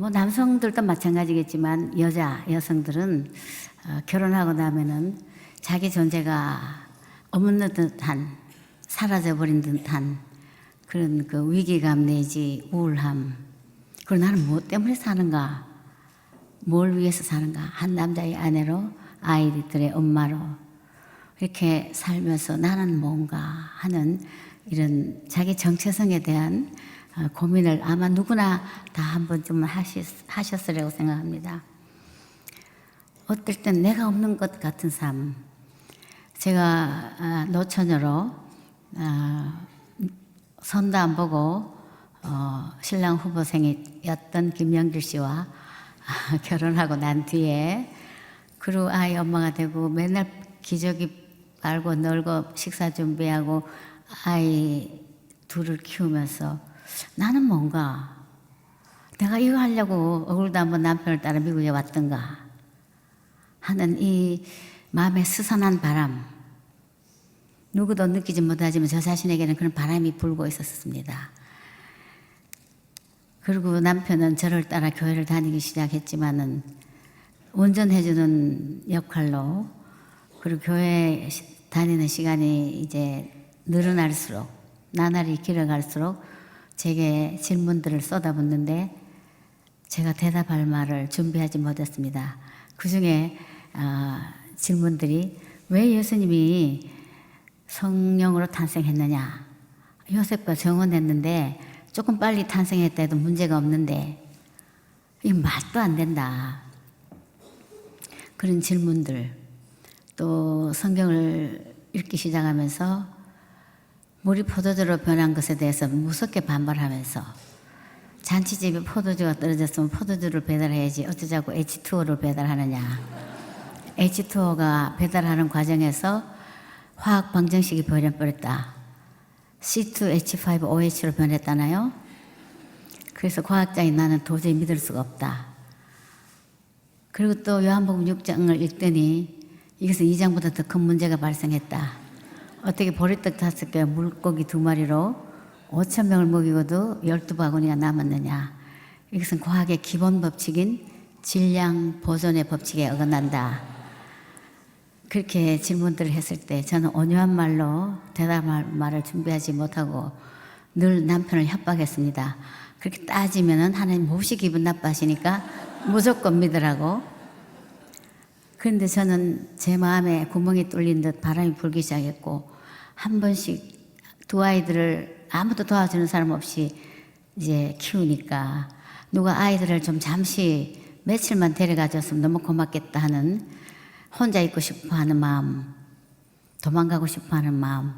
뭐 남성들도 마찬가지겠지만 여성들은 결혼하고 나면은 자기 존재가 없는 듯한, 사라져버린 듯한 그런 그 위기감 내지 우울함. 그리고 나는 뭐 때문에 사는가? 뭘 위해서 사는가? 한 남자의 아내로, 아이들의 엄마로 이렇게 살면서 나는 뭔가 하는 이런 자기 정체성에 대한 고민을 아마 누구나 다 한 번쯤 하셨으리라고 생각합니다. 어떨 땐 내가 없는 것 같은 삶. 제가 노처녀로 선도 안 보고 신랑 후보생이었던 김영길 씨와 결혼하고 난 뒤에 그리고 아이 엄마가 되고 맨날 기저귀 빨고 널고 식사 준비하고 아이 둘을 키우면서 나는 뭔가 내가 이거 하려고 얼굴도 한번 남편을 따라 미국에 왔던가 하는 이 마음의 스산한 바람, 누구도 느끼지 못하지만 저 자신에게는 그런 바람이 불고 있었습니다. 그리고 남편은 저를 따라 교회를 다니기 시작했지만은 운전해주는 역할로, 그리고 교회 다니는 시간이 이제 늘어날수록, 나날이 길어갈수록 제게 질문들을 쏟아붓는데 제가 대답할 말을 준비하지 못했습니다. 그 중에 질문들이 왜 예수님이 성령으로 탄생했느냐? 요셉과 정혼했는데 조금 빨리 탄생했다 해도 문제가 없는데 이 말도 안 된다. 그런 질문들. 또 성경을 읽기 시작하면서 물이 포도주로 변한 것에 대해서 무섭게 반발하면서 잔치집에 포도주가 떨어졌으면 포도주를 배달해야지 어쩌자고 H2O를 배달하느냐. H2O가 배달하는 과정에서 화학 방정식이 변해버렸다. C2H5OH로 변했다나요? 그래서 과학자인 나는 도저히 믿을 수가 없다. 그리고 또 요한복음 6장을 읽더니 이것은 2장보다 더 큰 문제가 발생했다. 어떻게 보리떡 5개, 물고기 2마리로 5,000명을 먹이고도 12바구니가 남았느냐. 이것은 과학의 기본 법칙인 질량 보존의 법칙에 어긋난다. 그렇게 질문들을 했을 때 저는 온유한 말로 대답할 말을 준비하지 못하고 늘 남편을 협박했습니다. 그렇게 따지면은 하나님 몹시 기분 나빠하시니까 무조건 믿으라고. 그런데 저는 제 마음에 구멍이 뚫린 듯 바람이 불기 시작했고 한 번씩 두 아이들을 아무도 도와주는 사람 없이 이제 키우니까 누가 아이들을 좀 잠시 며칠만 데려가 줬으면 너무 고맙겠다 하는, 혼자 있고 싶어 하는 마음, 도망가고 싶어 하는 마음.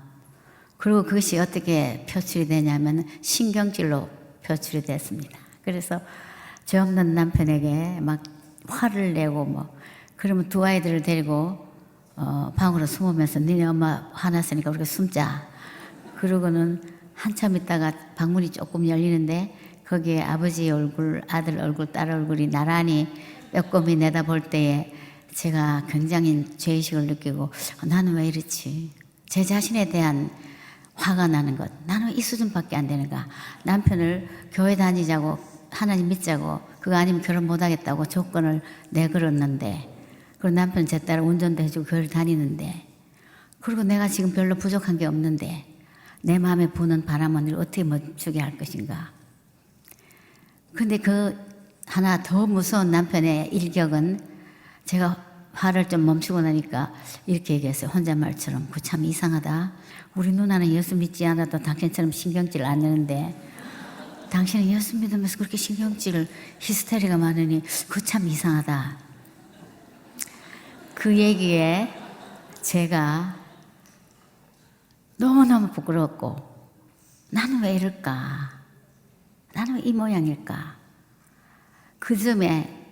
그리고 그것이 어떻게 표출이 되냐면 신경질로 표출이 됐습니다. 그래서 죄 없는 남편에게 막 화를 내고 뭐 그러면 두 아이들을 데리고 방으로 숨으면서 니네 엄마 화났으니까 우리가 숨자. 그러고는 한참 있다가 방문이 조금 열리는데 거기에 아버지 얼굴, 아들 얼굴, 딸 얼굴이 나란히 빼꼼히 내다볼 때에 제가 굉장히 죄의식을 느끼고 나는 왜 이렇지? 제 자신에 대한 화가 나는 것. 나는 이 수준밖에 안 되는가? 남편을 교회 다니자고, 하나님 믿자고, 그거 아니면 결혼 못하겠다고 조건을 내걸었는데, 그리고 남편 제 딸 운전도 해주고 교회를 다니는데, 그리고 내가 지금 별로 부족한 게 없는데 내 마음에 부는 바람을 어떻게 멈추게 할 것인가? 근데 그 하나 더 무서운 남편의 일격은 제가 화를 좀 멈추고 나니까 이렇게 얘기했어요. 혼잣말처럼. 그 참 이상하다. 우리 누나는 예수 믿지 않아도 당신처럼 신경질 안 내는데 당신은 예수 믿으면서 그렇게 신경질, 히스테리가 많으니 그 참 이상하다. 그 얘기에 제가 너무너무 부끄럽고 나는 왜 이럴까? 나는 왜 이 모양일까? 그 즈음에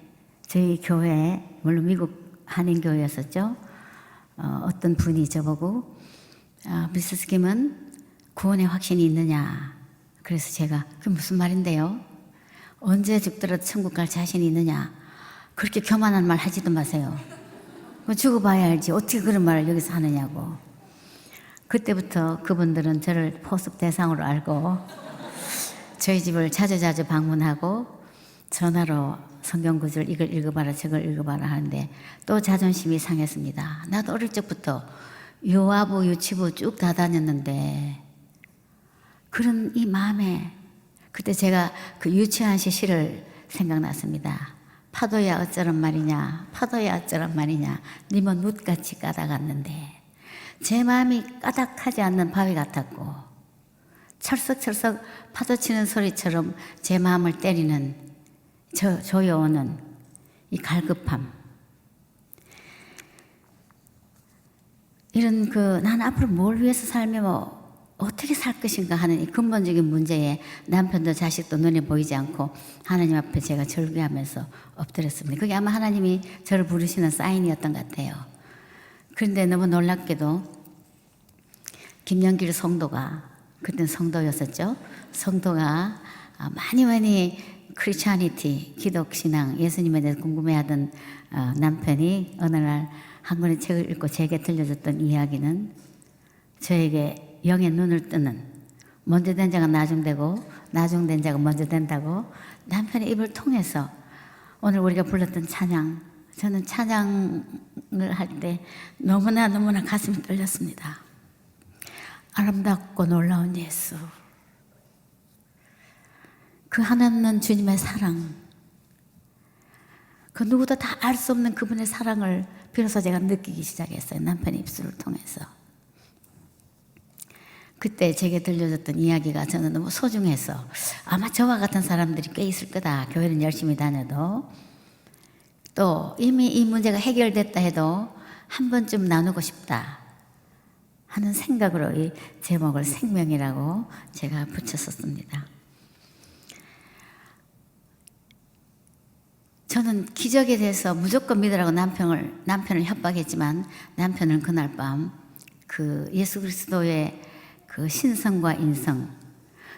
저희 교회, 물론 미국 한인교회였었죠. 어떤 분이 저보고 미세스 김은 구원의 확신이 있느냐? 그래서 제가 그게 무슨 말인데요? 언제 죽더라도 천국 갈 자신이 있느냐? 그렇게 교만한 말 하지도 마세요. 죽어봐야 알지 어떻게 그런 말을 여기서 하느냐고. 그때부터 그분들은 저를 포섭 대상으로 알고 저희 집을 자주자주 방문하고 전화로 성경 구절 이걸 읽어봐라 저걸 읽어봐라 하는데 또 자존심이 상했습니다. 나도 어릴 적부터 요하부 유치부 쭉 다 다녔는데 그런 이 마음에 그때 제가 그 유치한 시를 생각났습니다. 파도야 어쩌란 말이냐 파도야 어쩌란 말이냐 님은 눕같이 까닥았는데 제 마음이 까닥하지 않는 바위 같았고 철썩철썩 파도 치는 소리처럼 제 마음을 때리는 조여오는 이 갈급함 이런 난 앞으로 뭘 위해서 살며 어떻게 살 것인가 하는 이 근본적인 문제에 남편도 자식도 눈에 보이지 않고 하나님 앞에 제가 절규하면서 엎드렸습니다. 그게 아마 하나님이 저를 부르시는 사인이었던 것 같아요. 그런데 너무 놀랍게도 김영길 성도가 그때는 성도였었죠. 성도가 많이 크리스찬이티 기독신앙 예수님에 대해서 궁금해하던 남편이 어느 날 한 권의 책을 읽고 제게 들려줬던 이야기는 저에게 영의 눈을 뜨는 먼저 된 자가 나중되고 나중된 자가 먼저 된다고 남편의 입을 통해서 오늘 우리가 불렀던 찬양 저는 찬양을 할 때 너무나 가슴이 떨렸습니다. 아름답고 놀라운 예수 그 하나는 주님의 사랑 그 누구도 다 알 수 없는 그분의 사랑을 비로소 제가 느끼기 시작했어요. 남편의 입술을 통해서 그때 제게 들려줬던 이야기가 저는 너무 소중해서 아마 저와 같은 사람들이 꽤 있을 거다. 교회는 열심히 다녀도 또 이미 이 문제가 해결됐다 해도 한 번쯤 나누고 싶다 하는 생각으로 이 제목을 생명이라고 제가 붙였었습니다. 저는 기적에 대해서 무조건 믿으라고 남편을 협박했지만 남편은 그날 밤 그 예수 그리스도의 그 신성과 인성,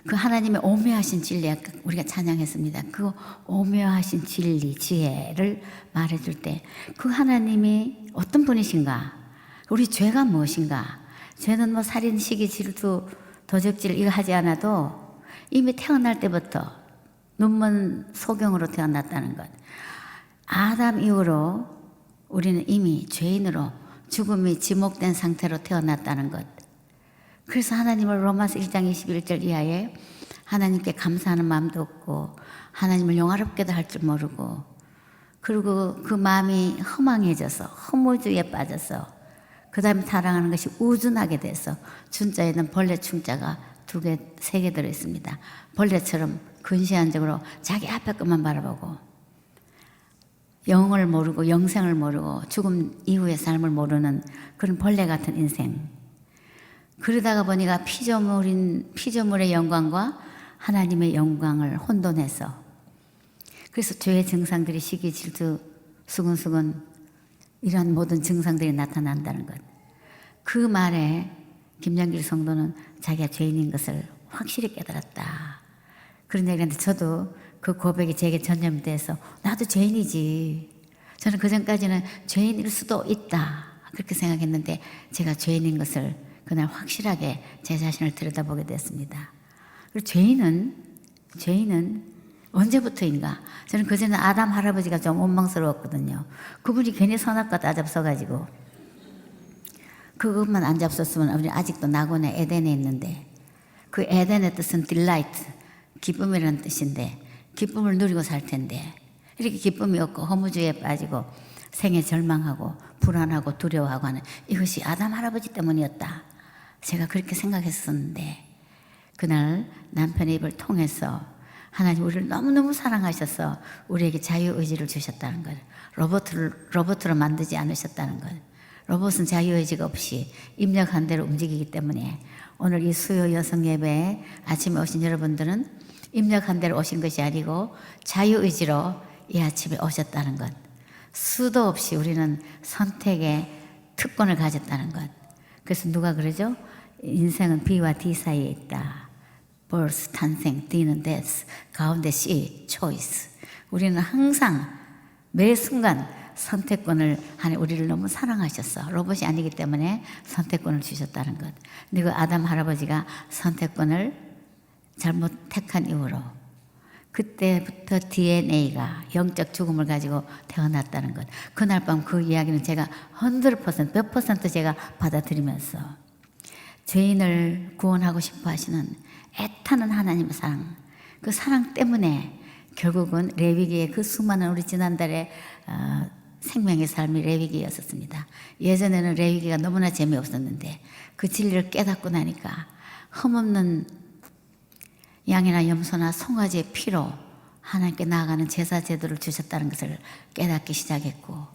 그 하나님의 오묘하신 진리, 아까 우리가 찬양했습니다. 그 오묘하신 진리, 지혜를 말해줄 때 그 하나님이 어떤 분이신가? 우리 죄가 무엇인가? 죄는 뭐 살인, 시기, 질투, 도적질 이거 하지 않아도 이미 태어날 때부터 눈먼 소경으로 태어났다는 것. 아담 이후로 우리는 이미 죄인으로 죽음이 지목된 상태로 태어났다는 것. 그래서 하나님을 로마서 1장 21절 이하에 하나님께 감사하는 마음도 없고 하나님을 영화롭게도 할 줄 모르고 그리고 그 마음이 허망해져서 허무주의에 빠져서 그 다음에 사랑하는 것이 우준하게 돼서 준자에는 벌레 충자가 2개, 3개 들어있습니다. 벌레처럼 근시안적으로 자기 앞에 것만 바라보고 영을 모르고 영생을 모르고 죽음 이후의 삶을 모르는 그런 벌레 같은 인생. 그러다가 보니까 피조물의 영광과 하나님의 영광을 혼돈해서 그래서 죄의 증상들이 시기, 질투, 수근수근 이러한 모든 증상들이 나타난다는 것. 그 말에 김영길 성도는 자기가 죄인인 것을 확실히 깨달았다. 그런 얘기인데 저도 그 고백이 제게 전염돼서 나도 죄인이지. 저는 그전까지는 죄인일 수도 있다. 그렇게 생각했는데 제가 죄인인 것을 그날 확실하게 제 자신을 들여다보게 됐습니다. 그리고 죄인은 언제부터인가? 저는 그전에 아담 할아버지가 좀 원망스러웠거든요. 그분이 괜히 선악과 따잡숴가지고 그것만 안 잡섰으면 우리 아직도 낙원의 에덴에 있는데 그 에덴의 뜻은 delight, 기쁨이라는 뜻인데 기쁨을 누리고 살 텐데 이렇게 기쁨이 없고 허무주의에 빠지고 생에 절망하고 불안하고 두려워하고 하는 이것이 아담 할아버지 때문이었다. 제가 그렇게 생각했었는데 그날 남편의 입을 통해서 하나님 우리를 너무너무 사랑하셔서 우리에게 자유의지를 주셨다는 것. 로봇으로 만들지 않으셨다는 것. 로봇은 자유의지가 없이 입력한 대로 움직이기 때문에 오늘 이 수요 여성 예배에 아침에 오신 여러분들은 입력한 대로 오신 것이 아니고 자유의지로 이 아침에 오셨다는 것. 수도 없이 우리는 선택의 특권을 가졌다는 것. 그래서 누가 그러죠? 인생은 B와 D 사이에 있다. birth, 탄생, D는 death, 가운데 C, choice. 우리는 항상 매 순간 선택권을 하는 우리를 너무 사랑하셨어. 로봇이 아니기 때문에 선택권을 주셨다는 것. 근데 그 아담 할아버지가 선택권을 잘못 택한 이후로 그때부터 DNA가 영적 죽음을 가지고 태어났다는 것. 그날 밤 그 이야기는 제가 100%, 100% 제가 받아들이면서 죄인을 구원하고 싶어 하시는 애타는 하나님의 사랑, 그 사랑 때문에 결국은 레위기의 그 수많은 우리 지난달에 생명의 삶이 레위기였었습니다. 예전에는 레위기가 너무나 재미없었는데 그 진리를 깨닫고 나니까 흠없는 양이나 염소나 송아지의 피로 하나님께 나아가는 제사 제도를 주셨다는 것을 깨닫기 시작했고,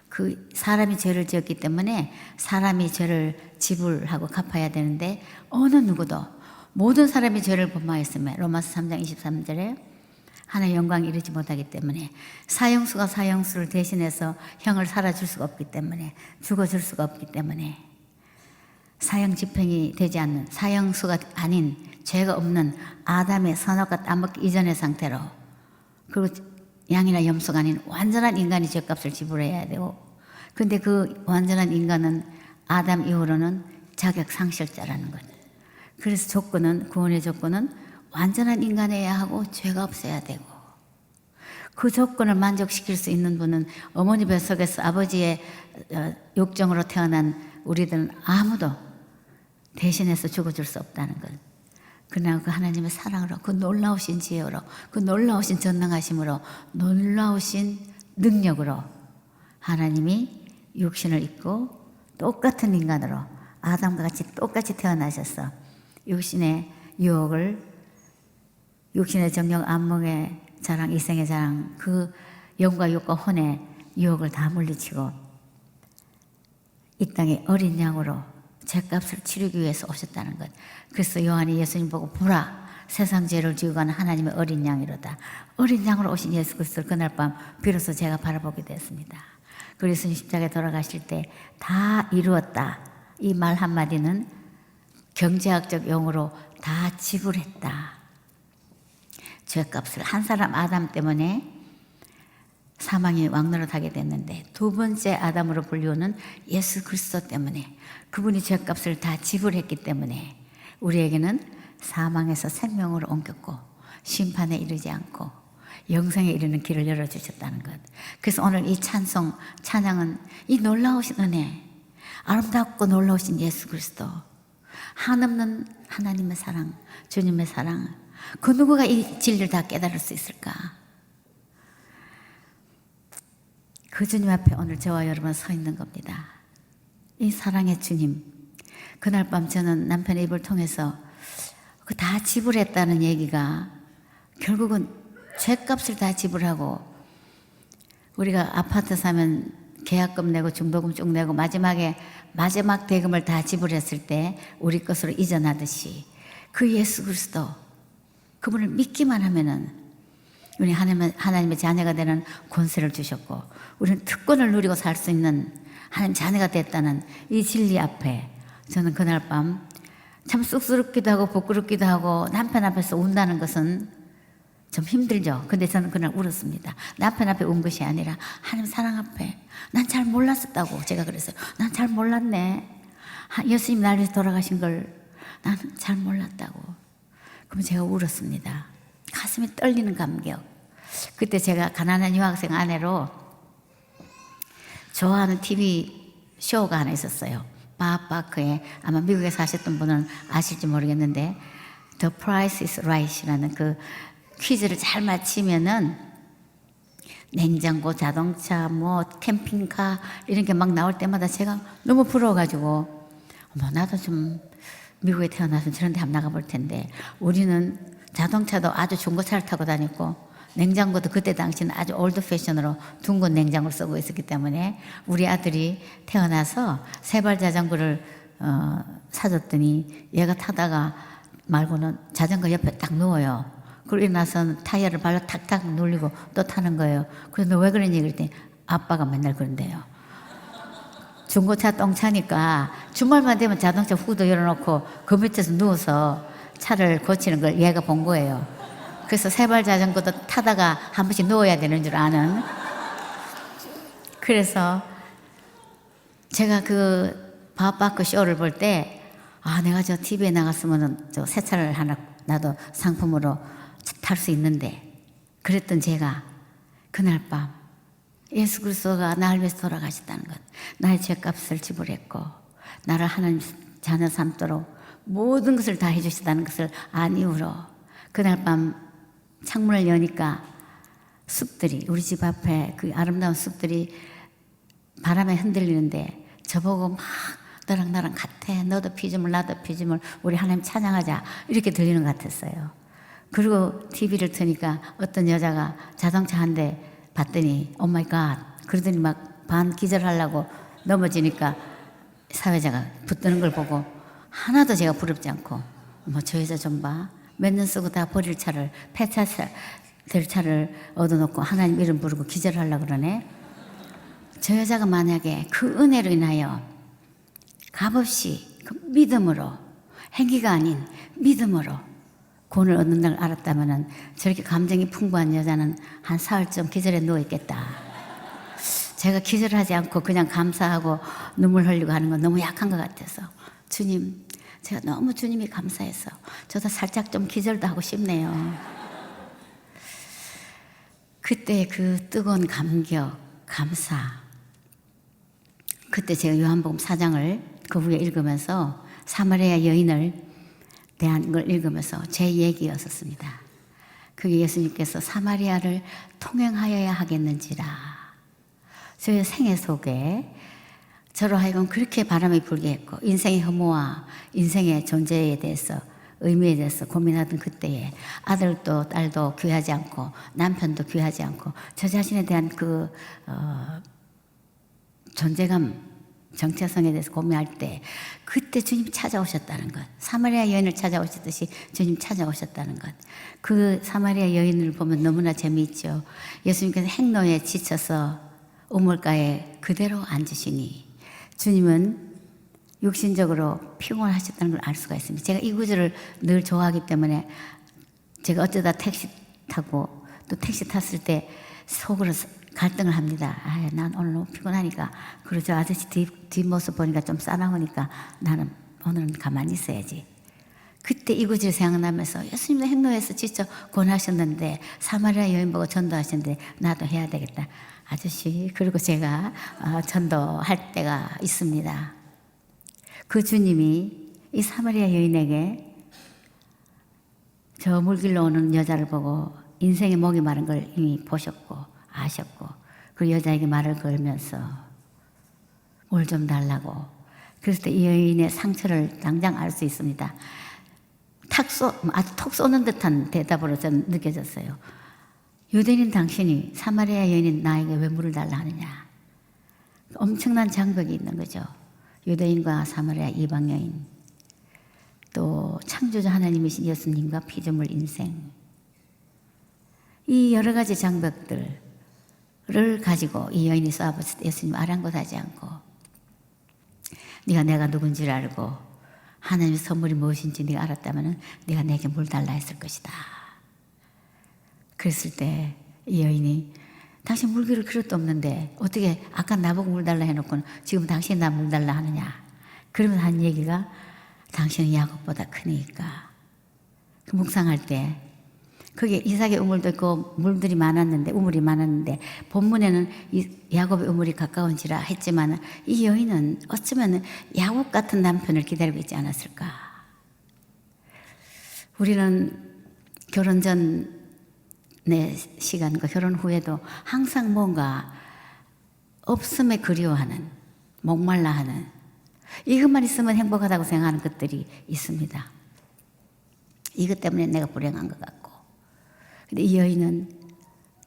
그 사람이 죄를 지었기 때문에 사람이 죄를 지불하고 갚아야 되는데 어느 누구도 모든 사람이 죄를 범하였으며 로마서 3장 23절에 하나님의 영광에 이르지 못하기 때문에 사형수가 사형수를 대신해서 형을 살아줄 수가 없기 때문에, 죽어줄 수가 없기 때문에 사형 집행이 되지 않는, 사형수가 아닌 죄가 없는 아담의 선악과 따먹기 이전의 상태로, 그리고 양이나 염소가 아닌 완전한 인간이 죄값을 지불해야 되고, 근데 그 완전한 인간은 아담 이후로는 자격 상실자라는 것. 그래서 조건은, 구원의 조건은 완전한 인간이어야 하고 죄가 없어야 되고, 그 조건을 만족시킬 수 있는 분은 어머니 뱃속에서 아버지의 욕정으로 태어난 우리들은 아무도 대신해서 죽어줄 수 없다는 것. 그러나 그 하나님의 사랑으로, 그 놀라우신 지혜로, 그 놀라우신 전능하심으로, 놀라우신 능력으로 하나님이 육신을 입고 똑같은 인간으로 아담과 같이 똑같이 태어나셔서 육신의 유혹을, 육신의 정욕, 안목의 자랑, 이생의 자랑, 그 영과 육과 혼의 유혹을 다 물리치고 이 땅에 어린 양으로 죄값을 치르기 위해서 오셨다는 것. 그래서 요한이 예수님 보고 보라, 세상 죄를 지고 가는 하나님의 어린 양이로다. 어린 양으로 오신 예수 그리스도를 그날 밤 비로소 제가 바라보게 됐습니다. 그리고 예수님 십자가에 돌아가실 때 다 이루었다, 이 말 한마디는 경제학적 용어로 다 지불했다. 죄값을, 한 사람 아담 때문에 사망이 왕노릇하게 됐는데 두 번째 아담으로 불리우는 예수 그리스도 때문에, 그분이 죄값을 다 지불했기 때문에 우리에게는 사망에서 생명으로 옮겼고 심판에 이르지 않고 영생에 이르는 길을 열어주셨다는 것. 그래서 오늘 이 찬양은 이 놀라우신 은혜, 아름답고 놀라우신 예수 그리스도, 한없는 하나님의 사랑, 주님의 사랑, 그 누구가 이 진리를 다 깨달을 수 있을까? 그 주님 앞에 오늘 저와 여러분 서 있는 겁니다. 이 사랑의 주님. 그날 밤 저는 남편의 입을 통해서 그 다 지불했다는 얘기가 결국은 죄값을 다 지불하고, 우리가 아파트 사면 계약금 내고 중도금 쭉 내고 마지막 대금을 다 지불했을 때 우리 것으로 이전하듯이 그 예수 그리스도, 그분을 믿기만 하면은 우리 하나님의 자녀가 되는 권세를 주셨고, 우리는 특권을 누리고 살 수 있는 하나님 자녀가 됐다는 이 진리 앞에 저는 그날 밤 참 쑥스럽기도 하고 부끄럽기도 하고, 남편 앞에서 운다는 것은 좀 힘들죠. 근데 저는 그날 울었습니다. 남편 앞에 운 것이 아니라 하나님 사랑 앞에. 난 잘 몰랐었다고 제가 그랬어요. 난 잘 몰랐네. 예수님 날 위해서 돌아가신 걸 나는 잘 몰랐다고. 그럼 제가 울었습니다. 가슴이 떨리는 감격. 그때 제가 가난한 유학생 아내로 좋아하는 TV 쇼가 하나 있었어요. 밥 바크에, 아마 미국에 사셨던 분은 아실지 모르겠는데 The Price is Right이라는 그 퀴즈를 잘 맞히면은 냉장고, 자동차, 뭐 캠핑카 이런 게 막 나올 때마다 제가 너무 부러워가지고, 나도 좀 미국에 태어나서 저런 데 한번 나가볼 텐데, 우리는 자동차도 아주 중고차를 타고 다녔고 냉장고도 그때 당시는 아주 올드 패션으로 둥근 냉장고를 쓰고 있었기 때문에 우리 아들이 태어나서 세발 자전거를 사줬더니 얘가 타다가 말고는 자전거 옆에 딱 누워요. 그러고 나서는 타이어를 발로 탁탁 눌리고 또 타는 거예요. 그래서 너 왜 그러니? 그랬더니 아빠가 맨날 그런대요. 중고차 똥 차니까 주말만 되면 자동차 후드 열어놓고 그 밑에서 누워서 차를 고치는 걸 얘가 본 거예요. 그래서 세발 자전거도 타다가 한 번씩 누워야 되는 줄 아는. 그래서 제가 그 밥바크 쇼를 볼 때, 내가 저 TV에 나갔으면 저 새 차를 하나 나도 상품으로 탈 수 있는데, 그랬던 제가 그날 밤 예수 그리스도가 나를 위해서 돌아가셨다는 것, 나의 죄값을 지불했고 나를 하나님 자녀 삼도록 모든 것을 다 해주시다는 것을 안 이후로 그날 밤 창문을 여니까 숲들이, 우리 집 앞에 그 아름다운 숲들이 바람에 흔들리는데 저보고 막 너랑 나랑 같아, 너도 피조물 나도 피조물, 우리 하나님 찬양하자, 이렇게 들리는 것 같았어요. 그리고 TV를 트니까 어떤 여자가 자동차 한 대 봤더니 오 마이 갓 그러더니 막 반 기절하려고 넘어지니까 사회자가 붙드는 걸 보고 하나도 제가 부럽지 않고 뭐 저 여자 좀 봐, 몇 년 쓰고 다 버릴 차를 폐차 될 차를 얻어놓고 하나님 이름 부르고 기절하려고 그러네. 저 여자가 만약에 그 은혜로 인하여 값없이 그 믿음으로, 행위가 아닌 믿음으로 구원을 얻는 걸 알았다면 저렇게 감정이 풍부한 여자는 한 사흘쯤 기절해 누워있겠다. 제가 기절하지 않고 그냥 감사하고 눈물 흘리고 하는 건 너무 약한 것 같아서 주님, 제가 너무 주님이 감사해서 저도 살짝 좀 기절도 하고 싶네요. 그때 그 뜨거운 감격, 감사, 그때 제가 요한복음 4장을 그 후에 읽으면서 사마리아 여인을 대한 걸 읽으면서 제 얘기였었습니다. 그게 예수님께서 사마리아를 통행하여야 하겠는지라. 저의 생애 속에 저로 하여금 그렇게 바람이 불게 했고 인생의 허무와 인생의 존재에 대해서 의미에 대해서 고민하던 그때에 아들도 딸도 귀하지 않고 남편도 귀하지 않고 저 자신에 대한 그 존재감, 정체성에 대해서 고민할 때 그때 주님 찾아오셨다는 것, 사마리아 여인을 찾아오셨듯이 주님 찾아오셨다는 것. 그 사마리아 여인을 보면 너무나 재미있죠. 예수님께서 행로에 지쳐서 우물가에 그대로 앉으시니 주님은 육신적으로 피곤하셨다는 걸 알 수가 있습니다. 제가 이 구절을 늘 좋아하기 때문에 제가 어쩌다 택시 타고 또 택시 탔을 때 속으로 갈등을 합니다. 아, 난 오늘 너무 피곤하니까 그리고 저 아저씨 뒷모습 보니까 좀 싸나우니까 나는 오늘은 가만히 있어야지. 그때 이 구절이 생각나면서 예수님도 행로에서 지쳐 권하셨는데 사마리아 여인 보고 전도하셨는데 나도 해야 되겠다. 아저씨, 그리고 제가 전도할 때가 있습니다. 그 주님이 이 사마리아 여인에게 저 물길로 오는 여자를 보고 인생의 목이 마른 걸 이미 보셨고 아셨고 그 여자에게 말을 걸면서 물 좀 달라고. 그래서 이 여인의 상처를 당장 알 수 있습니다. 아주 톡 쏘는 듯한 대답으로 저는 느껴졌어요. 유대인 당신이 사마리아 여인인 나에게 왜 물을 달라 하느냐. 엄청난 장벽이 있는 거죠. 유대인과 사마리아 이방 여인, 또 창조자 하나님이신 예수님과 피조물 인생, 이 여러 가지 장벽들을 가지고 이 여인이 쏘아봤을 때 예수님 아랑곳하지 않고 네가 내가 누군지를 알고 하나님의 선물이 무엇인지 네가 알았다면 네가 내게 물 달라 했을 것이다. 그랬을 때 이 여인이 당신 물 기를 그릇도 없는데 어떻게 아까 나보고 물 달라 해놓고는 지금 당신이 나 물 달라 하느냐. 그러면서 한 얘기가 당신은 야곱보다 크니까. 그 묵상할 때 거기에 이삭의 우물도 있고 물들이 많았는데 우물이 많았는데 본문에는 야곱의 우물이 가까운지라 했지만 이 여인은 어쩌면 야곱 같은 남편을 기다리고 있지 않았을까. 우리는 결혼 전의 시간과 결혼 후에도 항상 뭔가 없음에 그리워하는, 목말라하는, 이것만 있으면 행복하다고 생각하는 것들이 있습니다. 이것 때문에 내가 불행한 것 같고. 근데 이 여인은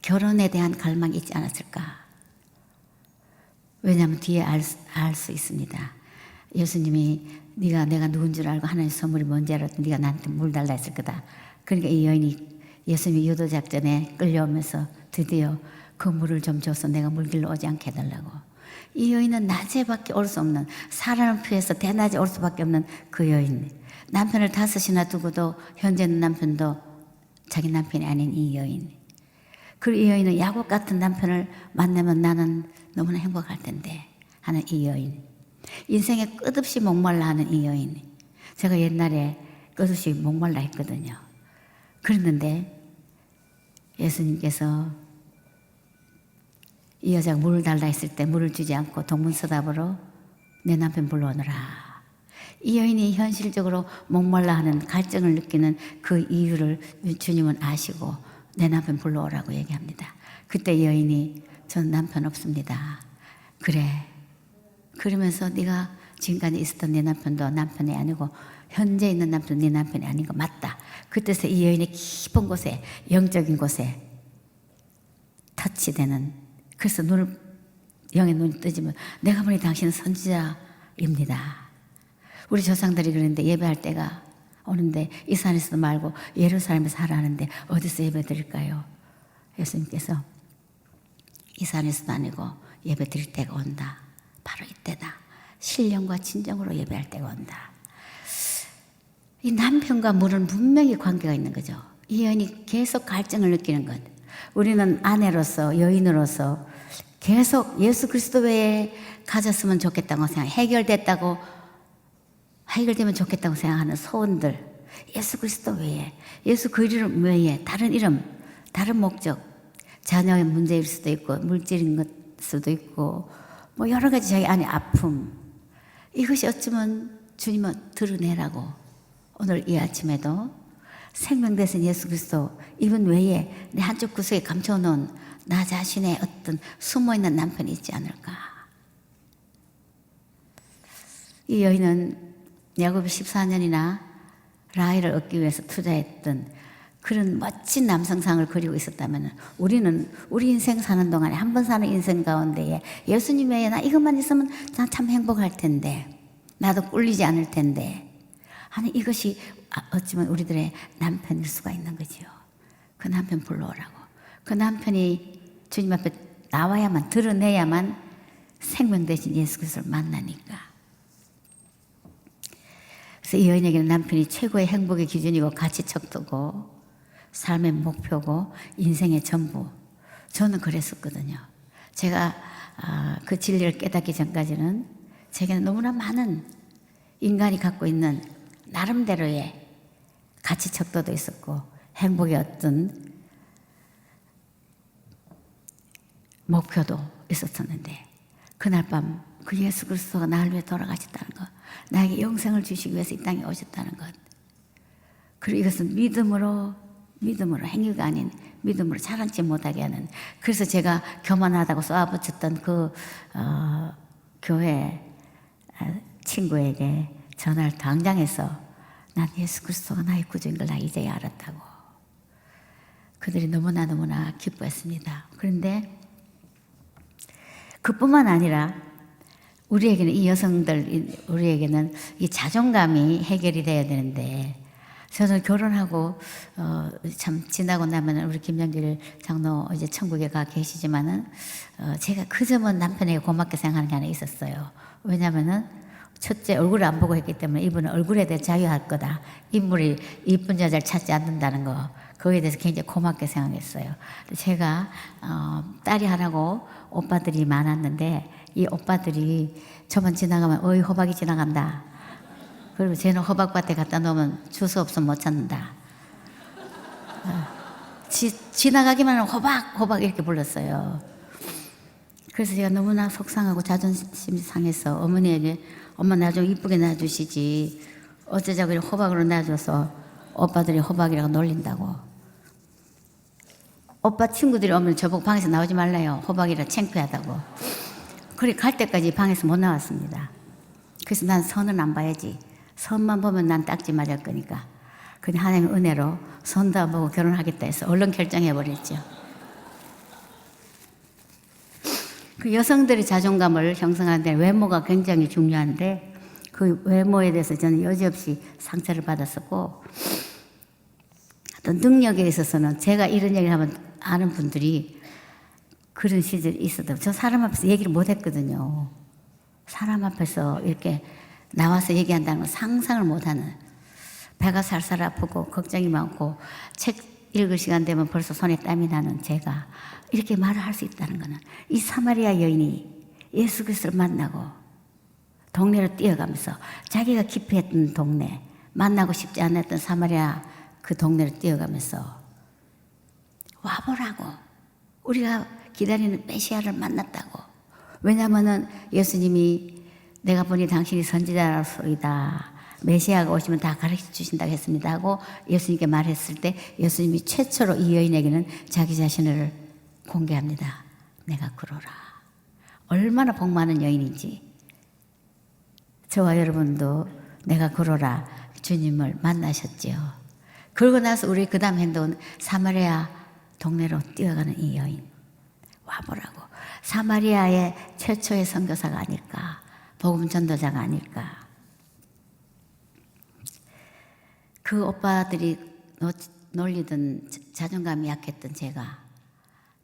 결혼에 대한 갈망이 있지 않았을까. 왜냐하면 뒤에 알 수 있습니다. 예수님이 네가 내가 누군 줄 알고 하나님의 선물이 뭔지 알았더니 네가 나한테 물 달라 했을 거다. 그러니까 이 여인이 예수님이 유도 작전에 끌려오면서 드디어 그 물을 좀 줘서 내가 물길로 오지 않게 해달라고. 이 여인은 낮에밖에 올 수 없는, 사람을 피해서 대낮에 올 수밖에 없는 그 여인. 남편을 5이나 두고도 현재는 남편도 자기 남편이 아닌 이 여인. 그리고 이 여인은 야곱 같은 남편을 만나면 나는 너무나 행복할 텐데 하는 이 여인. 인생에 끝없이 목말라 하는 이 여인. 제가 옛날에 끝없이 목말라 했거든요. 그랬는데 예수님께서 이 여자가 물을 달라 했을 때 물을 주지 않고 동문서답으로 내 남편 불러오너라. 이 여인이 현실적으로 목말라 하는 갈증을 느끼는 그 이유를 주님은 아시고 내 남편 불러오라고 얘기합니다. 그때 이 여인이 전 남편 없습니다. 그래. 그러면서 네가 지금까지 있었던 네 남편도 남편이 아니고 현재 있는 남편도 네 남편이 아닌 거 맞다. 그때서 이 여인의 깊은 곳에 영적인 곳에 터치되는 그래서 영의 눈이 뜨지면 내가 보니 당신은 선지자입니다. 우리 조상들이 그랬는데 예배할 때가 오는데 이 산에서도 말고 예루살렘에서 하라 하는데 어디서 예배 드릴까요? 예수님께서 이 산에서도 아니고 예배 드릴 때가 온다. 바로 이때다. 신령과 진정으로 예배할 때가 온다. 이 남편과 물은 분명히 관계가 있는 거죠. 이 여인이 계속 갈증을 느끼는 것. 우리는 아내로서 여인으로서 계속 예수 그리스도 외에 가졌으면 좋겠다고 생각, 해결되면 좋겠다고 생각하는 소원들, 예수 그리스도 외에, 예수 그 이름 외에 다른 이름, 다른 목적, 자녀의 문제일 수도 있고 물질인 것 수도 있고 뭐 여러 가지 자기 안에 아픔, 이것이 어쩌면 주님은 드러내라고 오늘 이 아침에도 생명 대신 예수 그리스도 이분 외에 내 한쪽 구석에 감춰놓은 나 자신의 어떤 숨어있는 남편이 있지 않을까. 이 여인은 야곱이 14년이나 라헬을 얻기 위해서 투자했던 그런 멋진 남성상을 그리고 있었다면 우리는 우리 인생 사는 동안에 한 번 사는 인생 가운데에 예수님 외에 나 이것만 있으면 난 참 행복할 텐데 나도 꿀리지 않을 텐데 아니 이것이 어쩌면 우리들의 남편일 수가 있는 거지요. 그 남편 불러오라고. 그 남편이 주님 앞에 나와야만 드러내야만 생명 대신 예수 그리스도를 만나니까. 그래서 이 여인에게는 남편이 최고의 행복의 기준이고 가치척도고 삶의 목표고 인생의 전부. 저는 그랬었거든요. 제가 그 진리를 깨닫기 전까지는 제게는 너무나 많은 인간이 갖고 있는 나름대로의 가치척도도 있었고 행복의 어떤 목표도 있었었는데 그날 밤 그 예수 그리스도가 나를 위해 돌아가셨다는 것, 나에게 영생을 주시기 위해서 이 땅에 오셨다는 것, 그리고 이것은 믿음으로 행위가 아닌 믿음으로 자랑치 못하게 하는. 그래서 제가 교만하다고 쏘아붙였던 그 교회 친구에게 전화를 당장해서 난 예수 그리스도가 나의 구주인 걸 나 이제야 알았다고. 그들이 너무나 기뻐했습니다. 그런데 그뿐만 아니라 우리에게는 이 여성들, 우리에게는 이 자존감이 해결이 돼야 되는데 저는 결혼하고 참 지나고 나면 우리 김영길 장로 이제 천국에 가 계시지만은 제가 그 점은 남편에게 고맙게 생각하는 게 하나 있었어요. 왜냐하면은 첫째 얼굴을 안 보고 했기 때문에 이분은 얼굴에 대해 자유할 거다. 인물이 이쁜 여자를 찾지 않는다는 거. 그거에 대해서 굉장히 고맙게 생각했어요. 제가 딸이 하나고 오빠들이 많았는데 이 오빠들이 저만 지나가면 어이 호박이 지나간다. 그리고 쟤는 호박밭에 갖다 놓으면 주스 없으면 못 찾는다. 지나가기만 하면 호박 이렇게 불렀어요. 그래서 제가 너무나 속상하고 자존심이 상해서 어머니에게 엄마 나 좀 이쁘게 놔주시지 어쩌자고 이렇게 호박으로 놔줘서 오빠들이 호박이라고 놀린다고. 오빠 친구들이 오면 저보고 방에서 나오지 말라요. 호박이라 창피하다고. 그래 갈 때까지 방에서 못 나왔습니다. 그래서 난 선은 안 봐야지. 선만 보면 난 딱지 맞을 거니까. 근데 하나님의 은혜로 선도 안 보고 결혼하겠다 해서 얼른 결정해버렸죠. 그 여성들의 자존감을 형성하는 데 외모가 굉장히 중요한데 그 외모에 대해서 저는 여지없이 상처를 받았었고 어떤 능력에 있어서는 제가 이런 얘기를 하면 아는 분들이 그런 시절이 있어도 저 사람 앞에서 얘기를 못 했거든요. 사람 앞에서 이렇게 나와서 얘기한다는 건 상상을 못하는, 배가 살살 아프고 걱정이 많고 책 읽을 시간 되면 벌써 손에 땀이 나는 제가 이렇게 말을 할 수 있다는 것은 이 사마리아 여인이 예수 그리스도를 만나고 동네로 뛰어가면서 자기가 기피했던 동네, 만나고 싶지 않았던 사마리아 그 동네를 뛰어가면서 와보라고. 우리가 기다리는 메시아를 만났다고. 왜냐하면 예수님이 내가 보니 당신이 선지자로소이다. 메시아가 오시면 다 가르쳐 주신다고 했습니다 하고 예수님께 말했을 때 예수님이 최초로 이 여인에게는 자기 자신을 공개합니다. 내가 그러라. 얼마나 복 많은 여인인지. 저와 여러분도 내가 그러라 주님을 만나셨지요. 그러고 나서 우리 그 다음 행동은 사마리아 동네로 뛰어가는 이 여인. 와보라고. 사마리아의 최초의 선교사가 아닐까. 복음 전도자가 아닐까. 그 오빠들이 놀리던 자존감이 약했던 제가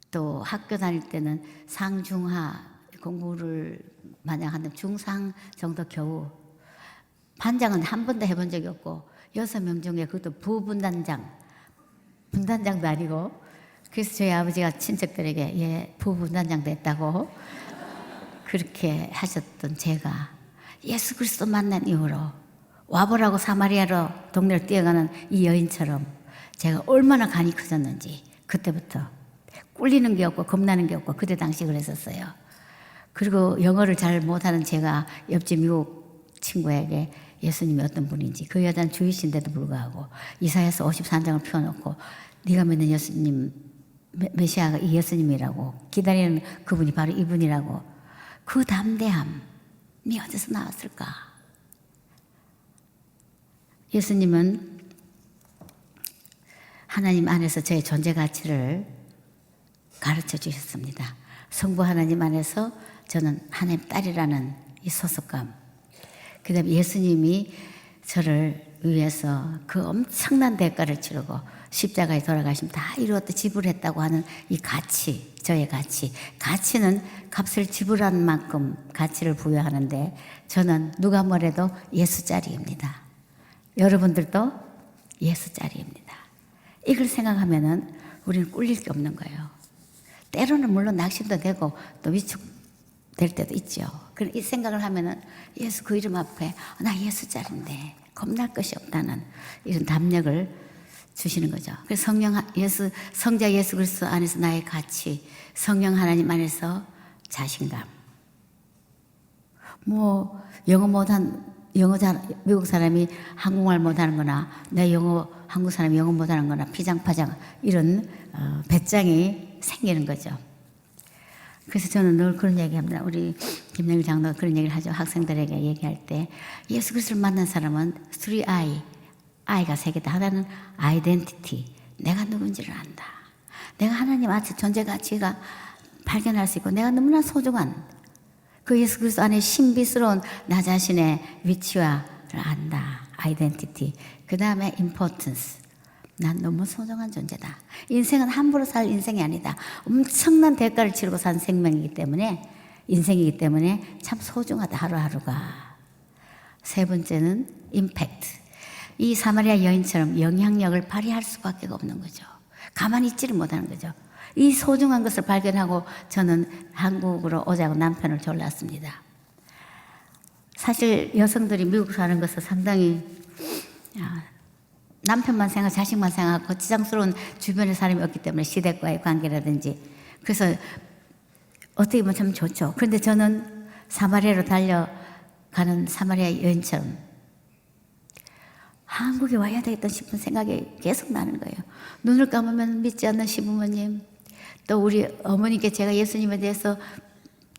또 학교 다닐 때는 상중하 공부를 만약 한다면 중상 정도 겨우 반장은 한 번도 해본 적이 없고 6명 중에 그것도 부분단장도 아니고 그래서 저희 아버지가 친척들에게 예 부분단장도 했다고 그렇게 하셨던 제가 예수 그리스도 만난 이후로 와보라고 사마리아로 동네를 뛰어가는 이 여인처럼 제가 얼마나 간이 커졌는지 그때부터 꿀리는 게 없고 겁나는 게 없고 그때 당시 그랬었어요. 그리고 영어를 잘 못하는 제가 옆집 미국 친구에게 예수님이 어떤 분인지 그 여자는 주이신데도 불구하고 이사야서 53장을 펴놓고 네가 믿는 예수님 메시아가 이 예수님이라고 기다리는 그분이 바로 이분이라고 그 담대함이 어디서 나왔을까? 예수님은 하나님 안에서 저의 존재 가치를 가르쳐 주셨습니다. 성부 하나님 안에서 저는 하나님 딸이라는 이 소속감. 그 다음에 예수님이 저를 위해서 그 엄청난 대가를 치르고 십자가에 돌아가시면 다 이루었다 지불했다고 하는 이 가치, 저의 가치. 가치는 값을 지불한 만큼 가치를 부여하는데 저는 누가 뭐래도 예수짜리입니다. 여러분들도 예수짜리입니다. 이걸 생각하면은 우리는 꿀릴 게 없는 거예요. 때로는 물론 낙심도 되고 또 위축될 때도 있죠. 그런 이 생각을 하면은 예수 그 이름 앞에 나 예수짜리인데 겁날 것이 없다는 이런 담력을 주시는 거죠. 그래서 성자 예수 그리스도 안에서 나의 가치, 성령 하나님 안에서 자신감. 뭐 미국 사람이 한국말 못하는 거나 한국 사람이 영어 못하는 거나 피장파장 이런 배짱이 생기는 거죠. 그래서 저는 늘 그런 얘기합니다. 우리 김영일 장로가 그런 얘기를 하죠. 학생들에게 얘기할 때 예수 그리스도를 만난 사람은 3I, I가 3개다. 하나는 아이덴티티, 내가 누군지를 안다. 내가 하나님 앞에 존재 가치가 발견할 수 있고 내가 너무나 소중한 그 예수 그리스도 안에 신비스러운 나 자신의 위치와를 안다. 아이덴티티. 그 다음에 importance. 난 너무 소중한 존재다. 인생은 함부로 살 인생이 아니다. 엄청난 대가를 치르고 산 생명이기 때문에 인생이기 때문에 참 소중하다 하루하루가. 세 번째는 임팩트. 이 사마리아 여인처럼 영향력을 발휘할 수밖에 없는 거죠. 가만히 있지를 못하는 거죠. 이 소중한 것을 발견하고 저는 한국으로 오자고 남편을 졸랐습니다. 사실 여성들이 미국 사는 것은 상당히 남편만 생각, 자식만 생각하고 지장스러운 주변의 사람이 없기 때문에 시댁과의 관계라든지 그래서 어떻게 보면 참 좋죠. 그런데 저는 사마리아로 달려가는 사마리아 여인처럼 한국에 와야 되겠다 싶은 생각이 계속 나는 거예요. 눈을 감으면 믿지 않는 시부모님, 또 우리 어머니께 제가 예수님에 대해서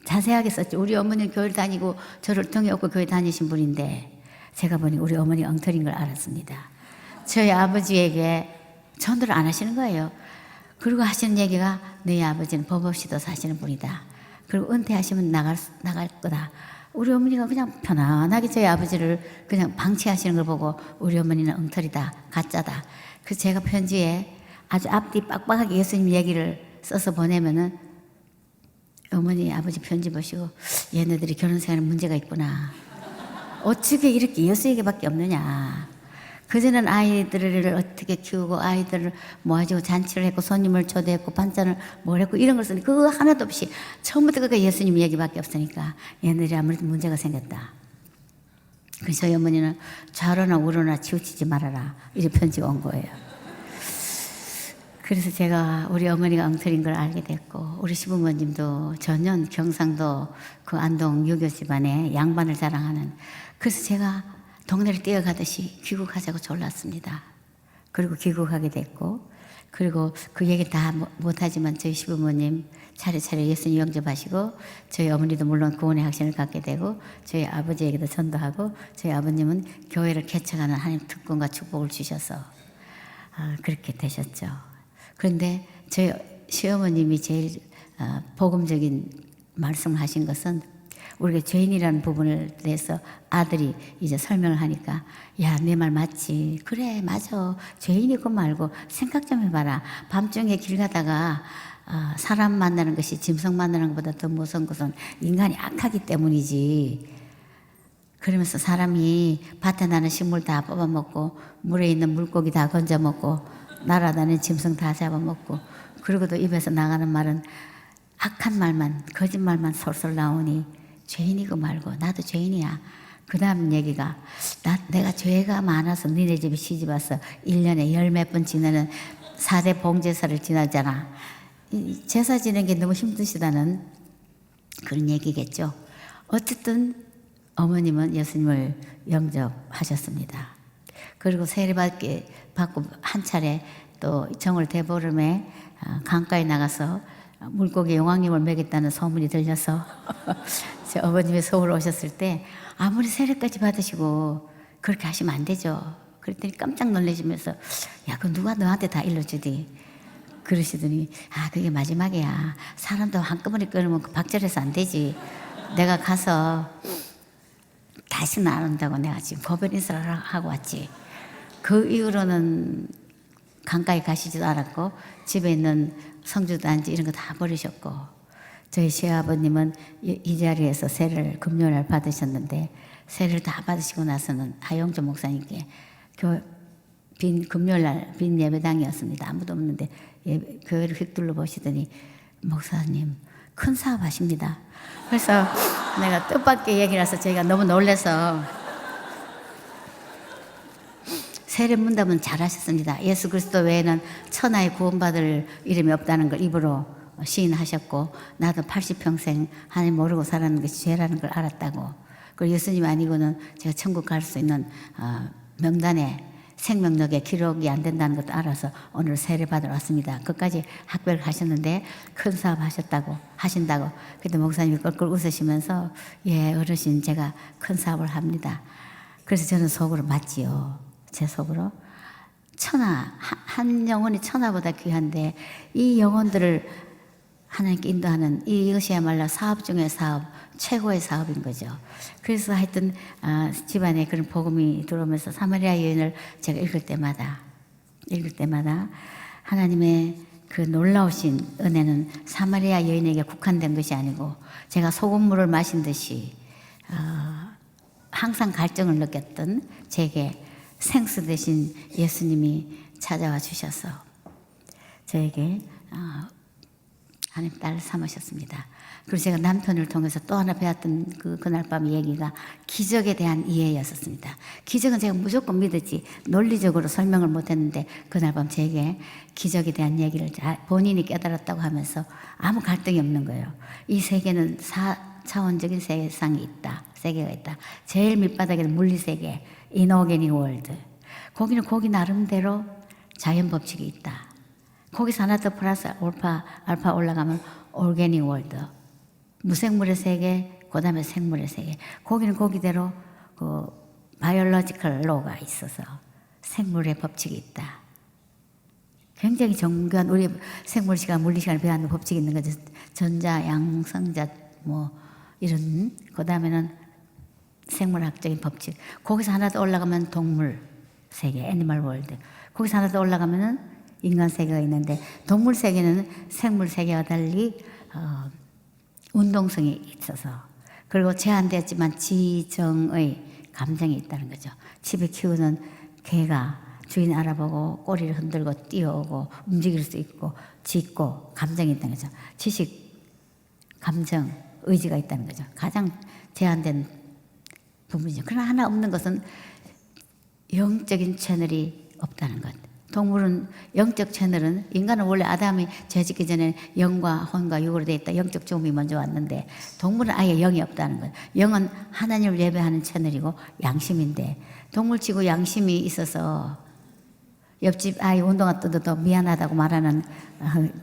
자세하게 썼죠. 우리 어머니는 교회를 다니고 저를 통해 없고 교회 다니신 분인데 제가 보니 우리 어머니 엉터리인 걸 알았습니다. 저희 아버지에게 전도를 안 하시는 거예요. 그리고 하시는 얘기가 너희 아버지는 법 없이도 사시는 분이다. 그리고 은퇴하시면 나갈 거다. 우리 어머니가 그냥 편안하게 저희 아버지를 그냥 방치하시는 걸 보고 우리 어머니는 엉터리다, 가짜다. 그래서 제가 편지에 아주 앞뒤 빡빡하게 예수님 얘기를 써서 보내면은 어머니, 아버지 편지 보시고 얘네들이 결혼 생활에 문제가 있구나. 어떻게 이렇게 예수 얘기밖에 없느냐. 그전에는 아이들을 어떻게 키우고 아이들을 모아주고 잔치를 했고 손님을 초대했고 반찬을 뭘 했고 이런 걸 쓰니 그거 하나도 없이 처음부터 그게 예수님 얘기밖에 없으니까 얘네들이 아무래도 문제가 생겼다. 그래서 저희 어머니는 좌로나 우로나 치우치지 말아라. 이렇게 편지가 온 거예요. 그래서 제가 우리 어머니가 엉터리인 걸 알게 됐고 우리 시부모님도 전혀 경상도 그 안동 유교 집안에 양반을 자랑하는 그래서 제가 동네를 뛰어가듯이 귀국하자고 졸랐습니다. 그리고 귀국하게 됐고 그리고 그 얘기 다 못하지만 저희 시부모님 차례차례 예수님 영접하시고 저희 어머니도 물론 구원의 확신을 갖게 되고 저희 아버지에게도 전도하고 저희 아버님은 교회를 개척하는 하나님 특권과 축복을 주셔서 그렇게 되셨죠. 그런데 저희 시어머님이 제일 복음적인 말씀을 하신 것은 우리가 죄인이라는 부분을 대해서 아들이 이제 설명을 하니까 야, 내 말 맞지? 그래, 맞아. 죄인이고 말고 생각 좀 해봐라. 밤중에 길 가다가 사람 만나는 것이 짐승 만나는 것보다 더 무서운 것은 인간이 악하기 때문이지. 그러면서 사람이 밭에 나는 식물 다 뽑아먹고 물에 있는 물고기 다 건져먹고 날아다니는 짐승 다 잡아먹고 그러고도 입에서 나가는 말은 악한 말만 거짓말만 솔솔 나오니 죄인이고 말고 나도 죄인이야. 그 다음 얘기가 내가 죄가 많아서 니네 집에 시집 와서 1년에 열 몇 번 지내는 4대 봉제사를 지나잖아. 제사 지내는 게 너무 힘드시다는 그런 얘기겠죠. 어쨌든 어머님은 예수님을 영접하셨습니다. 그리고 세례받고 한 차례 또 정월 대보름에 강가에 나가서 물고기 용왕님을 먹였다는 소문이 들려서 제 어머님이 서울 오셨을 때 아무리 세례까지 받으시고 그렇게 하시면 안 되죠. 그랬더니 깜짝 놀라시면서 야, 그거 누가 너한테 다 일러주디? 그러시더니 그게 마지막이야. 사람도 한꺼번에 끊으면 박절해서 안 되지. 내가 가서 다시는 안 온다고 내가 지금 고별 인사를 하고 왔지. 그 이후로는 강가에 가시지도 않았고 집에 있는 성주단지 이런 거 다 버리셨고 저희 시아버님은 이 자리에서 세례를 금요일날 받으셨는데 세례를 다 받으시고 나서는 하용조 목사님께 빈 금요일날 빈 예배당이었습니다. 아무도 없는데 교회를 휙 둘러보시더니 목사님 큰 사업 하십니다. 그래서 내가 뜻밖의 얘기라서 저희가 너무 놀라서 세례 문답은 잘하셨습니다. 예수 그리스도 외에는 천하에 구원받을 이름이 없다는 걸 입으로 시인하셨고 나도 80평생 하나님 모르고 살았는 것이 죄라는 걸 알았다고. 그리고 예수님 아니고는 제가 천국 갈 수 있는 명단에 생명력에 기록이 안 된다는 것도 알아서 오늘 세례 받으러 왔습니다. 그까지 학별을 하셨는데 큰 사업 하신다고. 그때 목사님이 껄껄 웃으시면서 예, 어르신 제가 큰 사업을 합니다. 그래서 저는 속으로 맞지요. 제 속으로 천하 한 영혼이 천하보다 귀한데 이 영혼들을 하나님께 인도하는 이것이야말로 사업 중의 사업 최고의 사업인 거죠. 그래서 하여튼 집안에 그런 복음이 들어오면서 사마리아 여인을 제가 읽을 때마다 하나님의 그 놀라우신 은혜는 사마리아 여인에게 국한된 것이 아니고 제가 소금물을 마신 듯이 항상 갈증을 느꼈던 제게 생수 대신 예수님이 찾아와 주셔서 저에게 하나님 딸 삼으셨습니다. 그리고 제가 남편을 통해서 또 하나 배웠던 그날 밤 얘기가 기적에 대한 이해였었습니다. 기적은 제가 무조건 믿었지 논리적으로 설명을 못했는데 그날 밤 제게 기적에 대한 얘기를 본인이 깨달았다고 하면서 아무 갈등이 없는 거예요. 이 세계는 4차원적인 세계가 있다. 제일 밑바닥에는 물리세계 이노게닉 월드. 거기는 거기 나름대로 자연 법칙이 있다. 거기서 하나 더 플러스 알파 올라가면 오르게닉 월드. 무생물의 세계, 그 다음에 생물의 세계. 거기는 거기대로 그 바이올로지컬 로가 있어서 생물의 법칙이 있다. 굉장히 정교한 우리 생물 시간, 물리 시간을 배우는 법칙이 있는 거죠. 전자, 양성자, 뭐 이런. 그 다음에는 생물학적인 법칙. 거기서 하나 더 올라가면 동물 세계, 애니멀 월드. 거기서 하나 더 올라가면은 인간 세계가 있는데 동물 세계는 생물 세계와 달리 운동성이 있어서 그리고 제한되었지만 지정의 감정이 있다는 거죠. 집에 키우는 개가 주인 알아보고 꼬리를 흔들고 뛰어오고 움직일 수 있고 짖고 감정이 있다는 거죠. 지식, 감정, 의지가 있다는 거죠. 가장 제한된 부분이죠. 그러나 하나 없는 것은 영적인 채널이 없다는 것. 동물은 영적 채널은 인간은 원래 아담이 죄짓기 전에 영과 혼과 육으로 되어 있다. 영적 죽음이 먼저 왔는데 동물은 아예 영이 없다는 거예요. 영은 하나님을 예배하는 채널이고 양심인데 동물치고 양심이 있어서 옆집 아이 운동화 뜯어도 미안하다고 말하는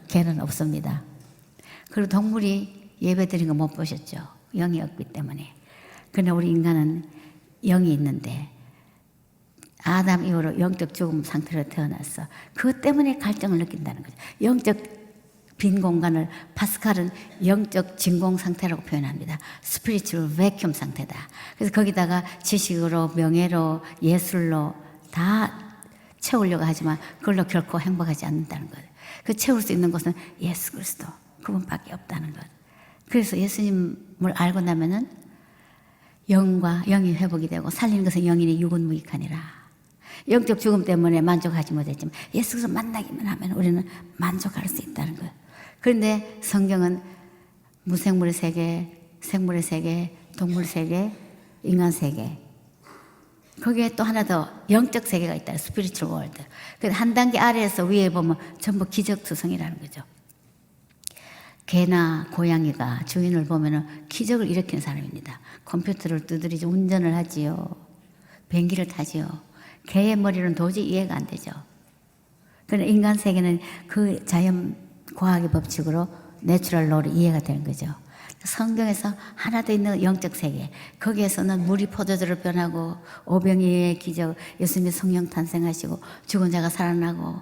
개는 없습니다. 그리고 동물이 예배 드린 거 못 보셨죠. 영이 없기 때문에. 그러나 우리 인간은 영이 있는데 아담 이후로 영적 죽음 상태로 태어났어. 그것 때문에 갈증을 느낀다는 거죠. 영적 빈 공간을 파스칼은 영적 진공 상태라고 표현합니다. 스피리추얼 베큐um 상태다. 그래서 거기다가 지식으로 명예로 예술로 다 채우려고 하지만 그걸로 결코 행복하지 않는다는 거예요. 그 채울 수 있는 것은 예수 그리스도 그분밖에 없다는 것. 그래서 예수님을 알고 나면은 영과 영이 회복이 되고 살리는 것은 영이니 육은 무익하니라. 영적 죽음 때문에 만족하지 못했지만 예수 그리스도 만나기만 하면 우리는 만족할 수 있다는 거예요. 그런데 성경은 무생물의 세계, 생물의 세계, 동물 세계, 인간 세계 거기에 또 하나 더 영적 세계가 있다. 스피리추얼 월드. 한 단계 아래에서 위에 보면 전부 기적투성이라는 거죠. 개나 고양이가 주인을 보면 기적을 일으키는 사람입니다. 컴퓨터를 두드리죠. 운전을 하지요. 비행기를 타지요. 개의 머리는 도저히 이해가 안 되죠. 그러나 인간 세계는 그 자연 과학의 법칙으로 내추럴 로로 이해가 되는 거죠. 성경에서 하나 더 있는 영적 세계, 거기에서는 물이 포도주로 변하고 오병이의 기적, 예수님의 성령 탄생하시고 죽은 자가 살아나고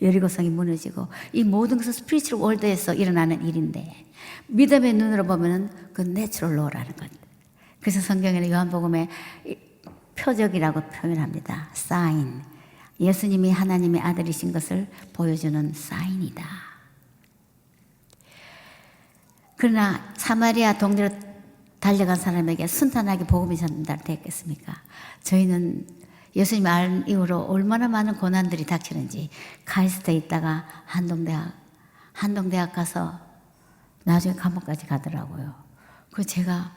여리고성이 무너지고 이 모든 것은 스피리추얼 월드에서 일어나는 일인데 믿음의 눈으로 보면 그 내추럴 로라는 것. 그래서 성경에는 요한복음에 표적이라고 표현합니다. 사인. 예수님이 하나님의 아들이신 것을 보여주는 사인이다. 그러나 사마리아 동네로 달려간 사람에게 순탄하게 복음이 전달됐겠습니까? 저희는 예수님 알 이후로 얼마나 많은 고난들이 닥치는지 카이스트에 있다가 한동대학 가서 나중에 감옥까지 가더라고요. 그 제가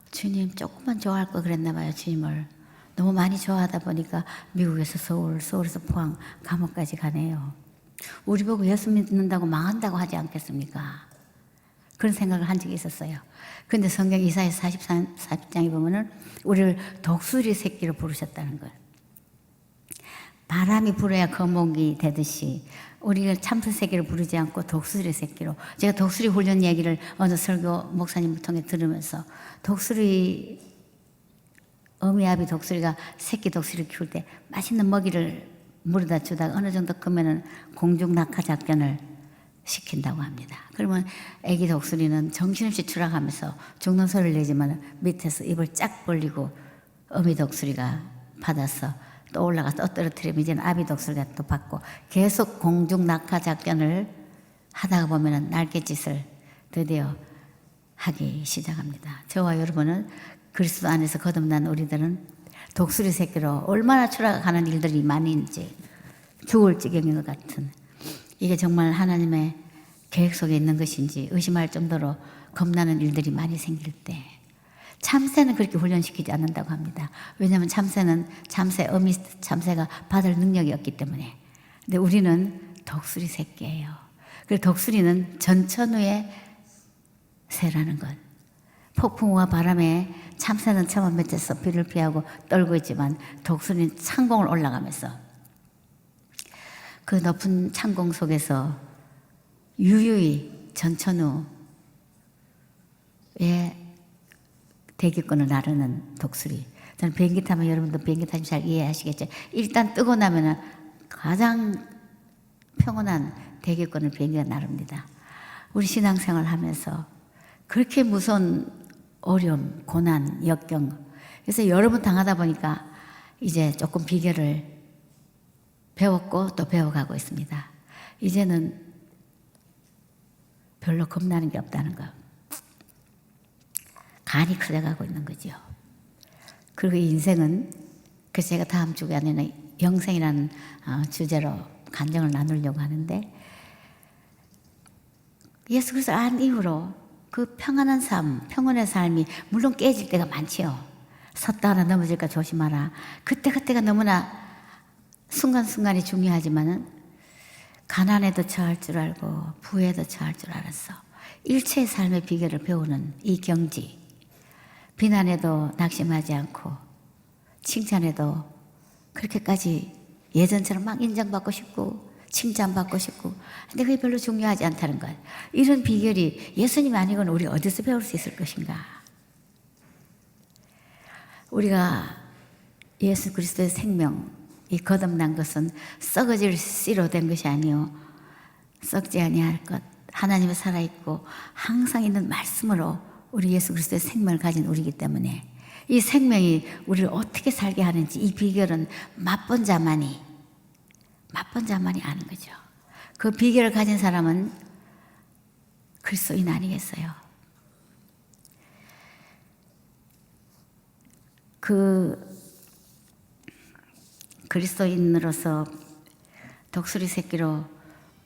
주님 조금만 좋아할 걸 그랬나 봐요. 주님을 너무 많이 좋아하다 보니까 미국에서 서울에서 포항 감옥까지 가네요. 우리 보고 예수 믿는다고 망한다고 하지 않겠습니까? 그런 생각을 한 적이 있었어요. 그런데 성경 이사야 40장에 보면은 우리를 독수리 새끼로 부르셨다는 거예요. 바람이 불어야 거목이 되듯이 우리가 참새 새끼를 부르지 않고 독수리 새끼로. 제가 독수리 훈련 얘기를 어느 설교 목사님을 통해 들으면서 독수리 어미아비 독수리가 새끼 독수리를 키울 때 맛있는 먹이를 물에다 주다가 어느 정도 크면은 공중 낙하 작전을 시킨다고 합니다. 그러면 애기 독수리는 정신없이 추락하면서 죽는 소리를 내지만 밑에서 입을 쫙 벌리고 어미 독수리가 받아서 또 올라가서 또 떨어뜨리면 이제는 아비 독수리가 또 받고 계속 공중 낙하 작전을 하다가 보면은 날갯짓을 드디어 하기 시작합니다. 저와 여러분은 그리스도 안에서 거듭난 우리들은 독수리 새끼로 얼마나 추락하는 일들이 많이 있는지 죽을 지경인 것 같은 이게 정말 하나님의 계획 속에 있는 것인지 의심할 정도로 겁나는 일들이 많이 생길 때 참새는 그렇게 훈련시키지 않는다고 합니다. 왜냐하면 어미 참새가 받을 능력이 없기 때문에. 근데 우리는 독수리 새끼예요. 그리고 독수리는 전천후의 새라는 것. 폭풍우와 바람에 참새는 처음 밑에서 비를 피하고 떨고 있지만 독수리는 창공을 올라가면서 그 높은 창공 속에서 유유히 전천후의 대기권을 나르는 독수리. 저는 비행기 타면 여러분도 비행기 타시면 잘 이해하시겠죠. 일단 뜨고 나면은 가장 평온한 대기권을 비행기가 나릅니다. 우리 신앙생활 하면서 그렇게 무서운 어려움, 고난, 역경. 그래서 여러 번 당하다 보니까 이제 조금 비결을 배웠고 또 배워가고 있습니다. 이제는 별로 겁나는 게 없다는 거. 간이 커져가고 있는 거죠. 그리고 인생은, 그래서 제가 다음 주간에는 영생이라는 주제로 간증을 나누려고 하는데 예수 그리스도를 안 이후로 그 평안한 삶, 평온의 삶이 물론 깨질 때가 많지요. 섰다 하나 넘어질까 조심하라. 그때가 너무나 순간순간이 중요하지만은 가난에도 처할 줄 알고 부에도 처할 줄 알았어. 일체의 삶의 비결을 배우는 이 경지. 비난에도 낙심하지 않고 칭찬에도 그렇게까지 예전처럼 막 인정받고 싶고 칭찬받고 싶고 근데 그게 별로 중요하지 않다는 것. 이런 비결이 예수님 아니고는 우리 어디서 배울 수 있을 것인가. 우리가 예수 그리스도의 생명이 거듭난 것은 썩어질 씨로 된 것이 아니요 썩지 아니할 것 하나님은 살아있고 항상 있는 말씀으로 우리 예수 그리스도의 생명을 가진 우리이기 때문에 이 생명이 우리를 어떻게 살게 하는지 이 비결은 맛본 자만이 아는 거죠. 그 비결을 가진 사람은 그리스도인 아니겠어요? 그 그리스도인으로서 독수리 새끼로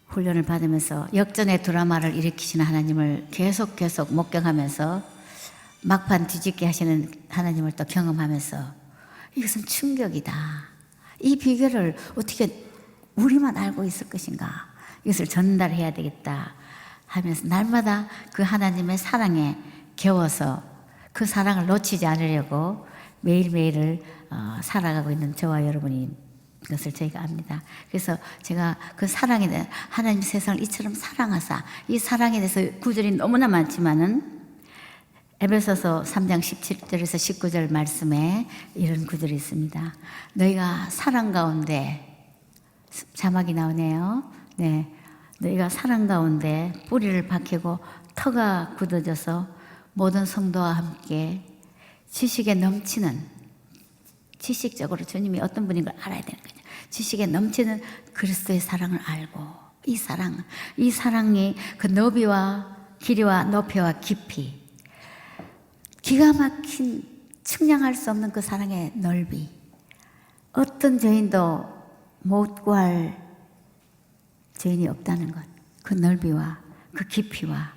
훈련을 받으면서 역전의 드라마를 일으키시는 하나님을 계속 목격하면서 막판 뒤집게 하시는 하나님을 또 경험하면서 이것은 충격이다. 이 비결을 어떻게 우리만 알고 있을 것인가. 이것을 전달해야 되겠다 하면서 날마다 그 하나님의 사랑에 겨워서 그 사랑을 놓치지 않으려고 매일매일을 살아가고 있는 저와 여러분이 것을 저희가 압니다. 그래서 제가 그 사랑에 대해 하나님 세상을 이처럼 사랑하사 이 사랑에 대해서 구절이 너무나 많지만은 에베소서 3장 17절에서 19절 말씀에 이런 구절이 있습니다. 너희가 사랑 가운데 자막이 나오네요. 네, 너희가 사랑 가운데 뿌리를 박히고 터가 굳어져서 모든 성도와 함께 지식에 넘치는 지식적으로 주님이 어떤 분인 걸 알아야 되는 거죠. 지식에 넘치는 그리스도의 사랑을 알고 이 사랑이 그 너비와 길이와 높이와 깊이 기가 막힌 측량할 수 없는 그 사랑의 넓이 어떤 죄인도 못 구할 죄인이 없다는 것 그 넓이와 그 깊이와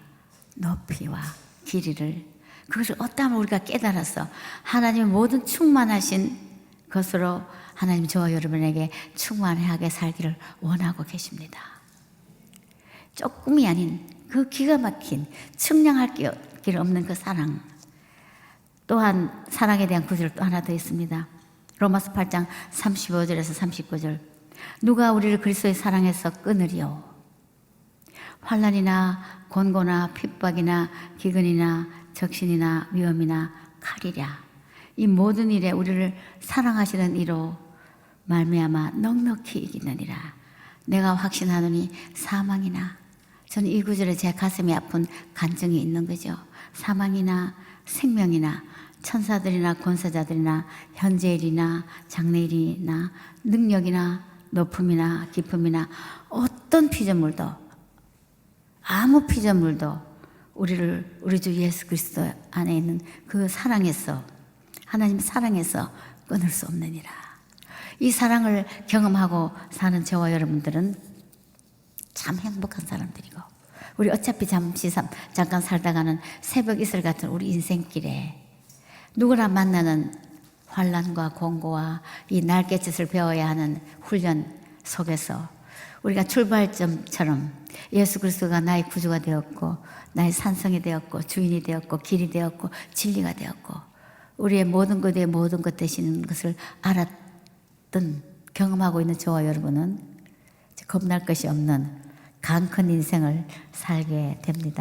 높이와 길이를 그것을 어떠하면 우리가 깨달아서 하나님의 모든 충만하신 것으로 하나님 저와 여러분에게 충만하게 살기를 원하고 계십니다. 조금이 아닌 그 기가 막힌 측량할 길 없는 그 사랑 또한 사랑에 대한 구절 또 하나 더 있습니다. 로마서 8장 35절에서 39절 누가 우리를 그리스도의 사랑에서 끊으리요 환난이나 곤고나 핍박이나 기근이나 적신이나 위험이나 칼이랴 이 모든 일에 우리를 사랑하시는 이로 말미암아 넉넉히 이기느니라. 내가 확신하노니 사망이나 저는 이 구절에 제 가슴이 아픈 간증이 있는 거죠. 사망이나 생명이나 천사들이나 권세자들이나 현재일이나 장래일이나 능력이나 높음이나 깊음이나 어떤 피조물도 아무 피조물도 우리 주 예수 그리스도 안에 있는 그 사랑에서 하나님 사랑에서 끊을 수 없느니라. 이 사랑을 경험하고 사는 저와 여러분들은 참 행복한 사람들이고 우리 어차피 잠깐 살다가는 새벽 이슬 같은 우리 인생길에 누구나 만나는 환난과 공고와 이 날갯짓을 배워야 하는 훈련 속에서 우리가 출발점처럼 예수 그리스도가 나의 구주가 되었고 나의 산성이 되었고 주인이 되었고 길이 되었고 진리가 되었고 우리의 모든 것에 모든 것 되시는 것을 알았던 경험하고 있는 저와 여러분은 겁날 것이 없는 강 큰 인생을 살게 됩니다.